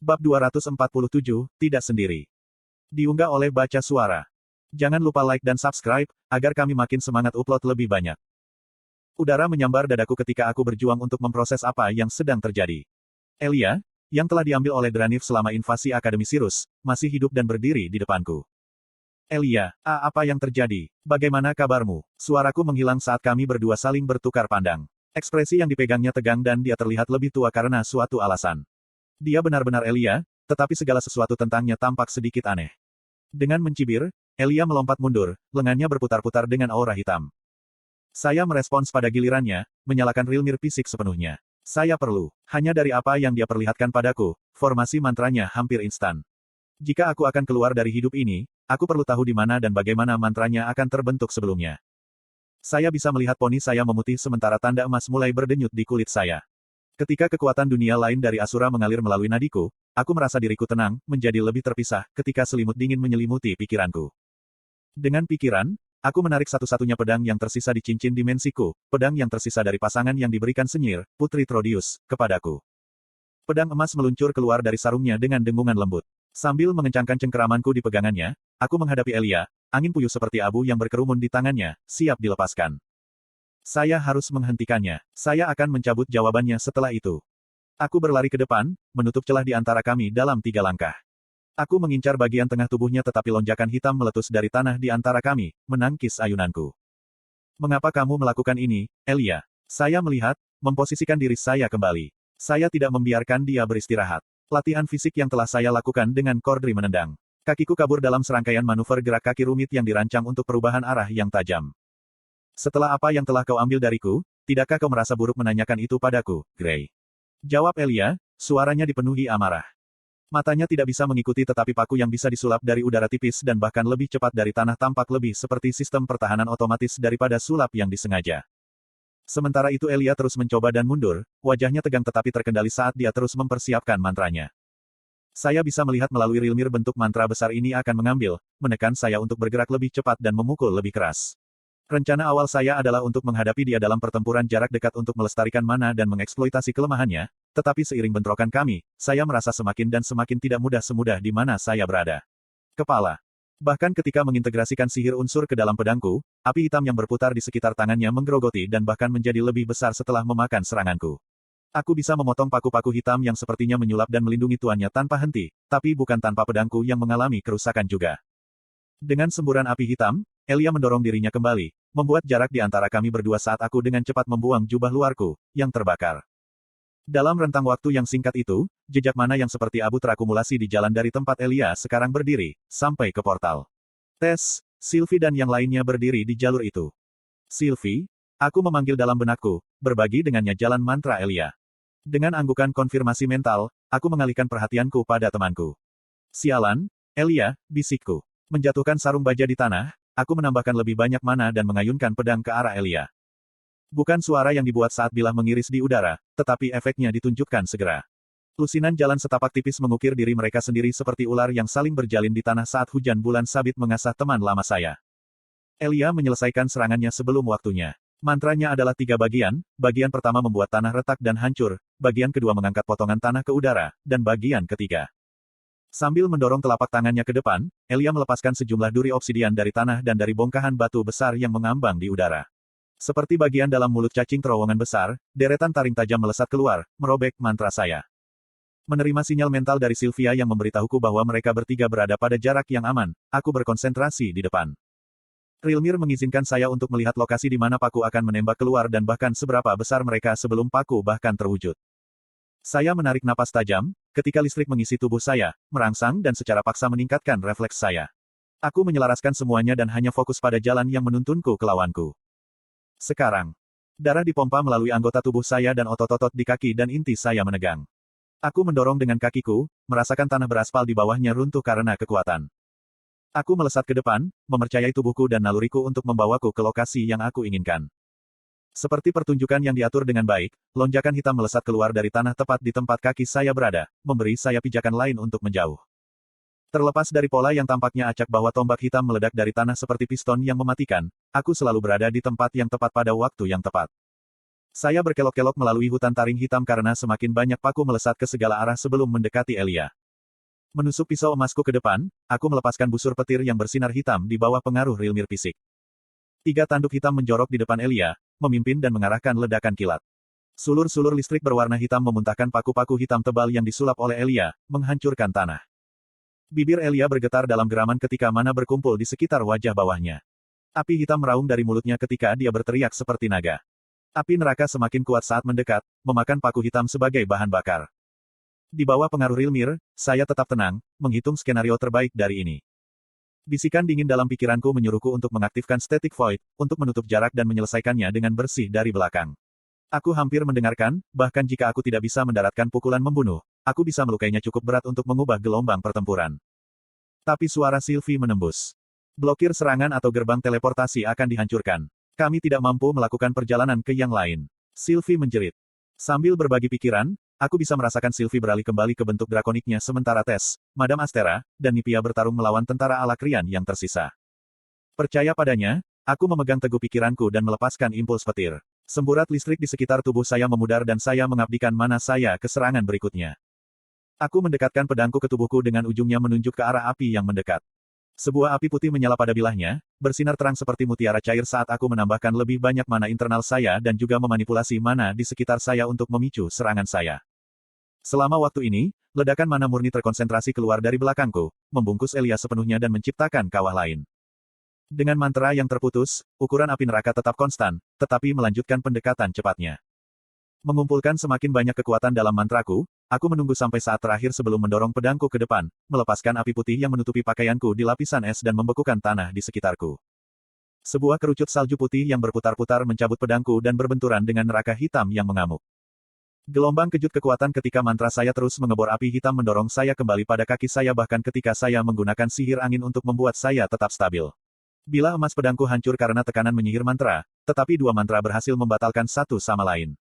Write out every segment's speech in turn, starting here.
Bab 247, Tidak Sendiri. Diunggah oleh Baca Suara. Jangan lupa like dan subscribe, agar kami makin semangat upload lebih banyak. Udara menyambar dadaku ketika aku berjuang untuk memproses apa yang sedang terjadi. Elia, yang telah diambil oleh Dranif selama invasi Akademi Sirus, masih hidup dan berdiri di depanku. Elia, apa yang terjadi? Bagaimana kabarmu? Suaraku menghilang saat kami berdua saling bertukar pandang. Ekspresi yang dipegangnya tegang dan dia terlihat lebih tua karena suatu alasan. Dia benar-benar Elia, tetapi segala sesuatu tentangnya tampak sedikit aneh. Dengan mencibir, Elia melompat mundur, lengannya berputar-putar dengan aura hitam. Saya merespons pada gilirannya, menyalakan Rilmir fisik sepenuhnya. Saya perlu. Hanya dari apa yang dia perlihatkan padaku, formasi mantranya hampir instan. Jika aku akan keluar dari hidup ini, aku perlu tahu di mana dan bagaimana mantranya akan terbentuk sebelumnya. Saya bisa melihat poni saya memutih sementara tanda emas mulai berdenyut di kulit saya. Ketika kekuatan dunia lain dari Asura mengalir melalui nadiku, aku merasa diriku tenang, menjadi lebih terpisah, ketika selimut dingin menyelimuti pikiranku. Dengan pikiran, aku menarik satu-satunya pedang yang tersisa di cincin dimensiku, pedang yang tersisa dari pasangan yang diberikan Senyir, Putri Trodius, kepadaku. Pedang emas meluncur keluar dari sarungnya dengan dengungan lembut. Sambil mengencangkan cengkeramanku di pegangannya, aku menghadapi Elia, angin puyuh seperti abu yang berkerumun di tangannya, siap dilepaskan. Saya harus menghentikannya. Saya akan mencabut jawabannya setelah itu. Aku berlari ke depan, menutup celah di antara kami dalam 3 langkah. Aku mengincar bagian tengah tubuhnya tetapi lonjakan hitam meletus dari tanah di antara kami, menangkis ayunanku. Mengapa kamu melakukan ini, Elia? Saya melihat, memposisikan diri saya kembali. Saya tidak membiarkan dia beristirahat. Latihan fisik yang telah saya lakukan dengan kordri menendang. Kakiku kabur dalam serangkaian manuver gerak kaki rumit yang dirancang untuk perubahan arah yang tajam. Setelah apa yang telah kau ambil dariku, tidakkah kau merasa buruk menanyakan itu padaku, Grey? Jawab Elia, suaranya dipenuhi amarah. Matanya tidak bisa mengikuti tetapi paku yang bisa disulap dari udara tipis dan bahkan lebih cepat dari tanah tampak lebih seperti sistem pertahanan otomatis daripada sulap yang disengaja. Sementara itu Elia terus mencoba dan mundur, wajahnya tegang tetapi terkendali saat dia terus mempersiapkan mantranya. Saya bisa melihat melalui Rilmir bentuk mantra besar ini akan menekan saya untuk bergerak lebih cepat dan memukul lebih keras. Rencana awal saya adalah untuk menghadapi dia dalam pertempuran jarak dekat untuk melestarikan mana dan mengeksploitasi kelemahannya, tetapi seiring bentrokan kami, saya merasa semakin dan semakin tidak semudah di mana saya berada. Kepala. Bahkan ketika mengintegrasikan sihir unsur ke dalam pedangku, api hitam yang berputar di sekitar tangannya menggerogoti dan bahkan menjadi lebih besar setelah memakan seranganku. Aku bisa memotong paku-paku hitam yang sepertinya menyulap dan melindungi tuannya tanpa henti, tapi bukan tanpa pedangku yang mengalami kerusakan juga. Dengan semburan api hitam, Elia mendorong dirinya kembali, membuat jarak di antara kami berdua saat aku dengan cepat membuang jubah luarku, yang terbakar. Dalam rentang waktu yang singkat itu, jejak mana yang seperti abu terakumulasi di jalan dari tempat Elia sekarang berdiri, sampai ke portal. Tess, Sylvie dan yang lainnya berdiri di jalur itu. Sylvie, aku memanggil dalam benakku, berbagi dengannya jalan mantra Elia. Dengan anggukan konfirmasi mental, aku mengalihkan perhatianku pada temanku. Sialan, Elia, bisikku. Menjatuhkan sarung baja di tanah, aku menambahkan lebih banyak mana dan mengayunkan pedang ke arah Elia. Bukan suara yang dibuat saat bilah mengiris di udara, tetapi efeknya ditunjukkan segera. Lusinan jalan setapak tipis mengukir diri mereka sendiri seperti ular yang saling berjalin di tanah saat hujan bulan sabit mengasah teman lama saya. Elia menyelesaikan serangannya sebelum waktunya. Mantranya adalah 3 bagian, bagian pertama membuat tanah retak dan hancur, bagian kedua mengangkat potongan tanah ke udara, dan bagian ketiga. Sambil mendorong telapak tangannya ke depan, Elia melepaskan sejumlah duri obsidian dari tanah dan dari bongkahan batu besar yang mengambang di udara. Seperti bagian dalam mulut cacing terowongan besar, deretan taring tajam melesat keluar, merobek mantra saya. Menerima sinyal mental dari Sylvia yang memberitahuku bahwa mereka bertiga berada pada jarak yang aman, aku berkonsentrasi di depan. Rilmir mengizinkan saya untuk melihat lokasi di mana paku akan menembak keluar dan bahkan seberapa besar mereka sebelum paku bahkan terwujud. Saya menarik napas tajam, ketika listrik mengisi tubuh saya, merangsang dan secara paksa meningkatkan refleks saya. Aku menyelaraskan semuanya dan hanya fokus pada jalan yang menuntunku ke lawanku. Sekarang, darah dipompa melalui anggota tubuh saya dan otot-otot di kaki dan inti saya menegang. Aku mendorong dengan kakiku, merasakan tanah beraspal di bawahnya runtuh karena kekuatan. Aku melesat ke depan, mempercayai tubuhku dan naluriku untuk membawaku ke lokasi yang aku inginkan. Seperti pertunjukan yang diatur dengan baik, lonjakan hitam melesat keluar dari tanah tepat di tempat kaki saya berada, memberi saya pijakan lain untuk menjauh. Terlepas dari pola yang tampaknya acak bahwa tombak hitam meledak dari tanah seperti piston yang mematikan, aku selalu berada di tempat yang tepat pada waktu yang tepat. Saya berkelok-kelok melalui hutan taring hitam karena semakin banyak paku melesat ke segala arah sebelum mendekati Elia. Menusuk pisau emasku ke depan, aku melepaskan busur petir yang bersinar hitam di bawah pengaruh Rilmir fisik. 3 tanduk hitam menjorok di depan Elia, memimpin dan mengarahkan ledakan kilat. Sulur-sulur listrik berwarna hitam memuntahkan paku-paku hitam tebal yang disulap oleh Elia, menghancurkan tanah. Bibir Elia bergetar dalam geraman ketika mana berkumpul di sekitar wajah bawahnya. Api hitam meraung dari mulutnya ketika dia berteriak seperti naga. Api neraka semakin kuat saat mendekat, memakan paku hitam sebagai bahan bakar. Di bawah pengaruh Rilmir, saya tetap tenang, menghitung skenario terbaik dari ini. Bisikan dingin dalam pikiranku menyuruhku untuk mengaktifkan Static Void, untuk menutup jarak dan menyelesaikannya dengan bersih dari belakang. Aku hampir mendengarkan, bahkan jika aku tidak bisa mendaratkan pukulan membunuh, aku bisa melukainya cukup berat untuk mengubah gelombang pertempuran. Tapi suara Sylvie menembus. Blokir serangan atau gerbang teleportasi akan dihancurkan. Kami tidak mampu melakukan perjalanan ke yang lain. Sylvie menjerit. Sambil berbagi pikiran, aku bisa merasakan Sylvie beralih kembali ke bentuk drakoniknya sementara Tess, Madame Astera, dan Nipia bertarung melawan tentara Alakrian yang tersisa. Percaya padanya, aku memegang teguh pikiranku dan melepaskan impuls petir. Semburat listrik di sekitar tubuh saya memudar dan saya mengabdikan mana saya ke serangan berikutnya. Aku mendekatkan pedangku ke tubuhku dengan ujungnya menunjuk ke arah api yang mendekat. Sebuah api putih menyala pada bilahnya, bersinar terang seperti mutiara cair saat aku menambahkan lebih banyak mana internal saya dan juga memanipulasi mana di sekitar saya untuk memicu serangan saya. Selama waktu ini, ledakan mana murni terkonsentrasi keluar dari belakangku, membungkus Elia sepenuhnya dan menciptakan kawah lain. Dengan mantra yang terputus, ukuran api neraka tetap konstan, tetapi melanjutkan pendekatan cepatnya. Mengumpulkan semakin banyak kekuatan dalam mantraku, aku menunggu sampai saat terakhir sebelum mendorong pedangku ke depan, melepaskan api putih yang menutupi pakaianku di lapisan es dan membekukan tanah di sekitarku. Sebuah kerucut salju putih yang berputar-putar mencabut pedangku dan berbenturan dengan neraka hitam yang mengamuk. Gelombang kejut kekuatan ketika mantra saya terus mengebor api hitam mendorong saya kembali pada kaki saya bahkan ketika saya menggunakan sihir angin untuk membuat saya tetap stabil. Bilah emas pedangku hancur karena tekanan menyihir mantra, tetapi 2 mantra berhasil membatalkan satu sama lain.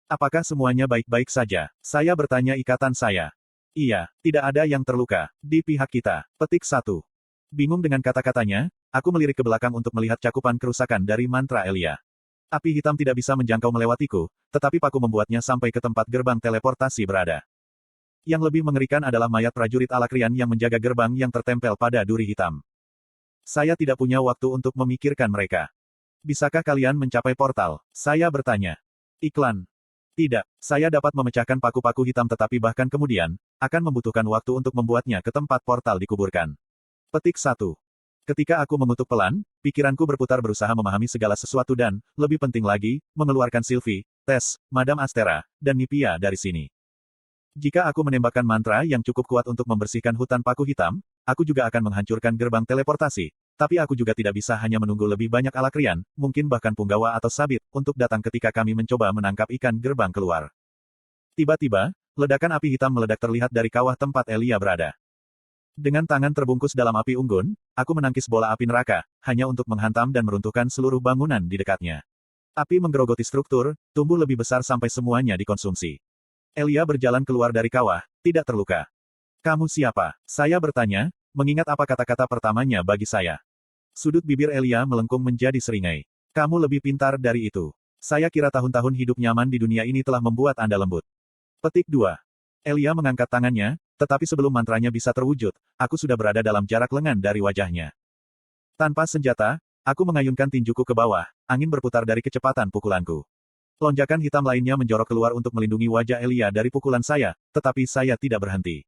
Apakah semuanya baik-baik saja? Saya bertanya ikatan saya. Iya, tidak ada yang terluka. Di pihak kita. Petik 1. Bingung dengan kata-katanya, aku melirik ke belakang untuk melihat cakupan kerusakan dari mantra Elia. Api hitam tidak bisa menjangkau melewatiku, tetapi paku membuatnya sampai ke tempat gerbang teleportasi berada. Yang lebih mengerikan adalah mayat prajurit Alakrian yang menjaga gerbang yang tertempel pada duri hitam. Saya tidak punya waktu untuk memikirkan mereka. Bisakah kalian mencapai portal? Saya bertanya. Iklan. Tidak, saya dapat memecahkan paku-paku hitam tetapi bahkan kemudian, akan membutuhkan waktu untuk membuatnya ke tempat portal dikuburkan. Petik 1. Ketika aku mengutuk pelan, pikiranku berputar berusaha memahami segala sesuatu dan, lebih penting lagi, mengeluarkan Sylvie, Tess, Madame Astera, dan Nipia dari sini. Jika aku menembakkan mantra yang cukup kuat untuk membersihkan hutan paku hitam, aku juga akan menghancurkan gerbang teleportasi. Tapi aku juga tidak bisa hanya menunggu lebih banyak Alakrian, mungkin bahkan Punggawa atau Sabit, untuk datang ketika kami mencoba menangkap ikan gerbang keluar. Tiba-tiba, ledakan api hitam meledak terlihat dari kawah tempat Elia berada. Dengan tangan terbungkus dalam api unggun, aku menangkis bola api neraka, hanya untuk menghantam dan meruntuhkan seluruh bangunan di dekatnya. Api menggerogoti struktur, tumbuh lebih besar sampai semuanya dikonsumsi. Elia berjalan keluar dari kawah, tidak terluka. Kamu siapa? Saya bertanya, mengingat apa kata-kata pertamanya bagi saya. Sudut bibir Elia melengkung menjadi seringai. Kamu lebih pintar dari itu. Saya kira tahun-tahun hidup nyaman di dunia ini telah membuat Anda lembut. Petik 2. Elia mengangkat tangannya, tetapi sebelum mantranya bisa terwujud, aku sudah berada dalam jarak lengan dari wajahnya. Tanpa senjata, aku mengayunkan tinjuku ke bawah, angin berputar dari kecepatan pukulanku. Lonjakan hitam lainnya menjorok keluar untuk melindungi wajah Elia dari pukulan saya, tetapi saya tidak berhenti.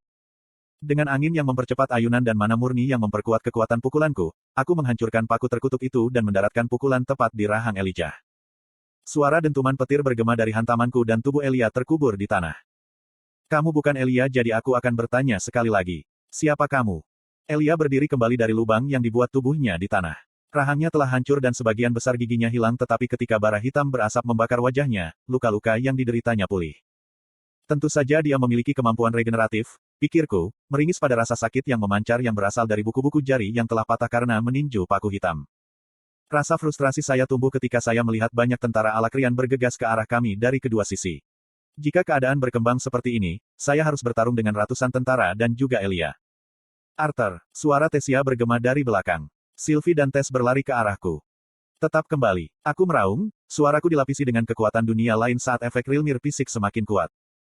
Dengan angin yang mempercepat ayunan dan mana murni yang memperkuat kekuatan pukulanku, aku menghancurkan paku terkutuk itu dan mendaratkan pukulan tepat di rahang Elijah. Suara dentuman petir bergema dari hantamanku dan tubuh Elia terkubur di tanah. Kamu bukan Elia jadi aku akan bertanya sekali lagi. Siapa kamu? Elia berdiri kembali dari lubang yang dibuat tubuhnya di tanah. Rahangnya telah hancur dan sebagian besar giginya hilang tetapi ketika bara hitam berasap membakar wajahnya, luka-luka yang dideritanya pulih. Tentu saja dia memiliki kemampuan regeneratif, pikirku, meringis pada rasa sakit yang memancar yang berasal dari buku-buku jari yang telah patah karena meninju paku hitam. Rasa frustrasi saya tumbuh ketika saya melihat banyak tentara Alakrian bergegas ke arah kami dari kedua sisi. Jika keadaan berkembang seperti ini, saya harus bertarung dengan ratusan tentara dan juga Elia. Arthur, suara Tessia bergema dari belakang. Sylvie dan Tess berlari ke arahku. Tetap kembali. Aku meraung, suaraku dilapisi dengan kekuatan dunia lain saat efek Rilmir fisik semakin kuat.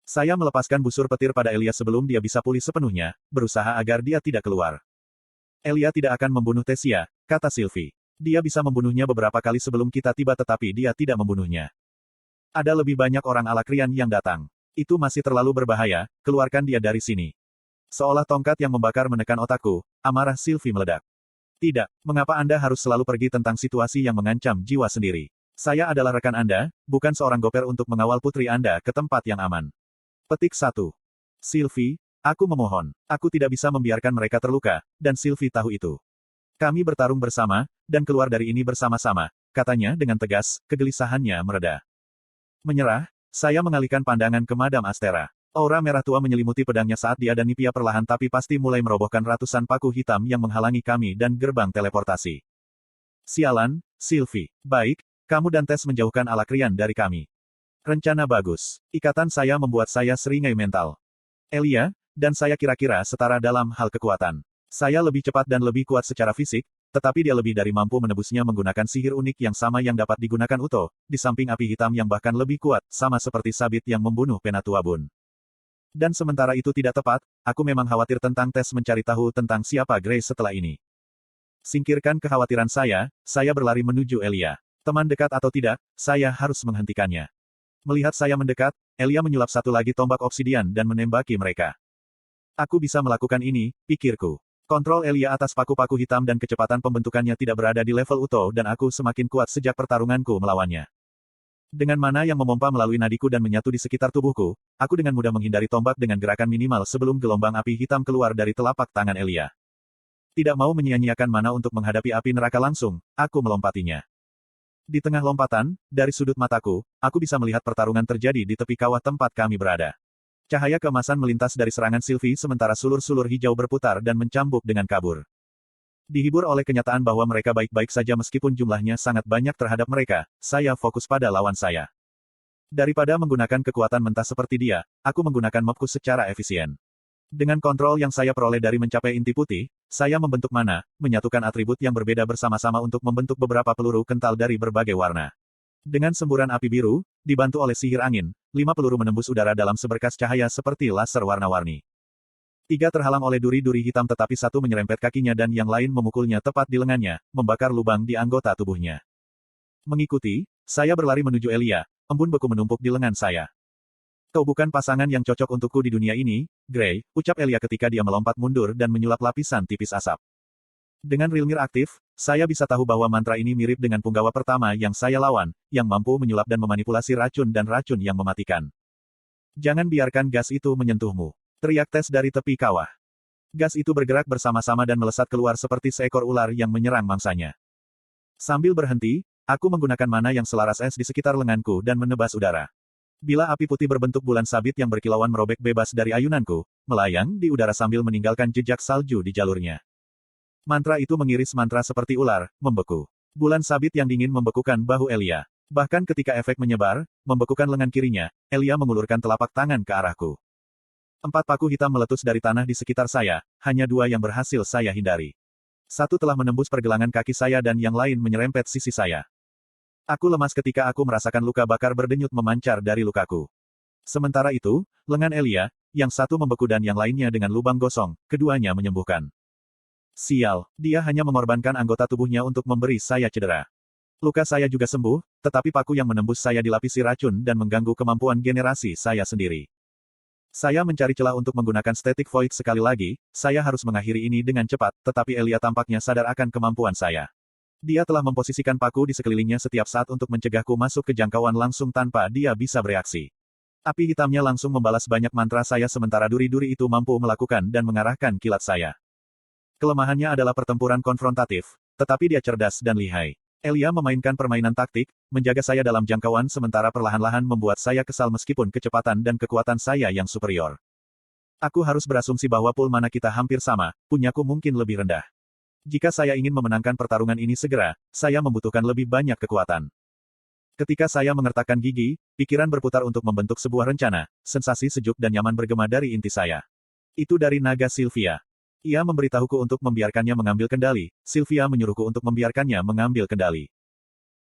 Saya melepaskan busur petir pada Elia sebelum dia bisa pulih sepenuhnya, berusaha agar dia tidak keluar. Elia tidak akan membunuh Tesia, kata Sylvie. Dia bisa membunuhnya beberapa kali sebelum kita tiba tetapi dia tidak membunuhnya. Ada lebih banyak orang Alakrian yang datang. Itu masih terlalu berbahaya, keluarkan dia dari sini. Seolah tongkat yang membakar menekan otakku, amarah Sylvie meledak. Tidak, mengapa Anda harus selalu pergi tentang situasi yang mengancam jiwa sendiri? Saya adalah rekan Anda, bukan seorang goper untuk mengawal putri Anda ke tempat yang aman. Petik 1. Sylvie, aku memohon. Aku tidak bisa membiarkan mereka terluka, dan Sylvie tahu itu. Kami bertarung bersama, dan keluar dari ini bersama-sama, katanya dengan tegas, kegelisahannya mereda. Menyerah, saya mengalihkan pandangan ke Madam Astera. Aura merah tua menyelimuti pedangnya saat dia dan Nipia perlahan tapi pasti mulai merobohkan ratusan paku hitam yang menghalangi kami dan gerbang teleportasi. Sialan, Sylvie. Baik, kamu dan Tess menjauhkan Alakrian dari kami. Rencana bagus. Ikatan saya membuat saya seringai mental. Elia, dan saya kira-kira setara dalam hal kekuatan. Saya lebih cepat dan lebih kuat secara fisik, tetapi dia lebih dari mampu menebusnya menggunakan sihir unik yang sama yang dapat digunakan Uto, di samping api hitam yang bahkan lebih kuat, sama seperti sabit yang membunuh Penatua Bun. Dan sementara itu tidak tepat, aku memang khawatir tentang Tess mencari tahu tentang siapa Grace setelah ini. Singkirkan kekhawatiran saya berlari menuju Elia. Teman dekat atau tidak, saya harus menghentikannya. Melihat saya mendekat, Elia menyulap satu lagi tombak obsidian dan menembaki mereka. Aku bisa melakukan ini, pikirku. Kontrol Elia atas paku-paku hitam dan kecepatan pembentukannya tidak berada di level Uto dan aku semakin kuat sejak pertarunganku melawannya. Dengan mana yang memompa melalui nadiku dan menyatu di sekitar tubuhku, aku dengan mudah menghindari tombak dengan gerakan minimal sebelum gelombang api hitam keluar dari telapak tangan Elia. Tidak mau menyia-nyiakan mana untuk menghadapi api neraka langsung, aku melompatinya. Di tengah lompatan, dari sudut mataku, aku bisa melihat pertarungan terjadi di tepi kawah tempat kami berada. Cahaya keemasan melintas dari serangan Sylvie sementara sulur-sulur hijau berputar dan mencambuk dengan kabur. Dihibur oleh kenyataan bahwa mereka baik-baik saja meskipun jumlahnya sangat banyak terhadap mereka, saya fokus pada lawan saya. Daripada menggunakan kekuatan mentah seperti dia, aku menggunakan mobku secara efisien. Dengan kontrol yang saya peroleh dari mencapai inti putih, saya membentuk mana, menyatukan atribut yang berbeda bersama-sama untuk membentuk beberapa peluru kental dari berbagai warna. Dengan semburan api biru, dibantu oleh sihir angin, 5 peluru menembus udara dalam seberkas cahaya seperti laser warna-warni. 3 terhalang oleh duri-duri hitam tetapi satu menyerempet kakinya dan yang lain memukulnya tepat di lengannya, membakar lubang di anggota tubuhnya. Mengikuti, saya berlari menuju Elia, embun beku menumpuk di lengan saya. Kau bukan pasangan yang cocok untukku di dunia ini, Gray, ucap Elia ketika dia melompat mundur dan menyulap lapisan tipis asap. Dengan Rilmir aktif, saya bisa tahu bahwa mantra ini mirip dengan punggawa pertama yang saya lawan, yang mampu menyulap dan memanipulasi racun dan racun yang mematikan. Jangan biarkan gas itu menyentuhmu. Teriak Tess dari tepi kawah. Gas itu bergerak bersama-sama dan melesat keluar seperti seekor ular yang menyerang mangsanya. Sambil berhenti, aku menggunakan mana yang selaras es di sekitar lenganku dan menebas udara. Bila api putih berbentuk bulan sabit yang berkilauan merobek bebas dari ayunanku, melayang di udara sambil meninggalkan jejak salju di jalurnya. Mantra itu mengiris mantra seperti ular, membeku. Bulan sabit yang dingin membekukan bahu Elia. Bahkan ketika efek menyebar, membekukan lengan kirinya, Elia mengulurkan telapak tangan ke arahku. 4 paku hitam meletus dari tanah di sekitar saya, hanya 2 yang berhasil saya hindari. 1 telah menembus pergelangan kaki saya dan yang lain menyerempet sisi saya. Aku lemas ketika aku merasakan luka bakar berdenyut memancar dari lukaku. Sementara itu, lengan Elia, yang satu membeku dan yang lainnya dengan lubang gosong, keduanya menyembuhkan. Sial, dia hanya mengorbankan anggota tubuhnya untuk memberi saya cedera. Luka saya juga sembuh, tetapi paku yang menembus saya dilapisi racun dan mengganggu kemampuan generasi saya sendiri. Saya mencari celah untuk menggunakan Static Void sekali lagi, saya harus mengakhiri ini dengan cepat, tetapi Elia tampaknya sadar akan kemampuan saya. Dia telah memposisikan paku di sekelilingnya setiap saat untuk mencegahku masuk ke jangkauan langsung tanpa dia bisa bereaksi. Api hitamnya langsung membalas banyak mantra saya sementara duri-duri itu mampu melakukan dan mengarahkan kilat saya. Kelemahannya adalah pertempuran konfrontatif, tetapi dia cerdas dan lihai. Elia memainkan permainan taktik, menjaga saya dalam jangkauan sementara perlahan-lahan membuat saya kesal meskipun kecepatan dan kekuatan saya yang superior. Aku harus berasumsi bahwa pool mana kita hampir sama, punyaku mungkin lebih rendah. Jika saya ingin memenangkan pertarungan ini segera, saya membutuhkan lebih banyak kekuatan. Ketika saya mengertakkan gigi, pikiran berputar untuk membentuk sebuah rencana, sensasi sejuk dan nyaman bergema dari inti saya. Itu dari naga Sylvia. Ia memberitahuku untuk membiarkannya mengambil kendali, Sylvia menyuruhku untuk membiarkannya mengambil kendali.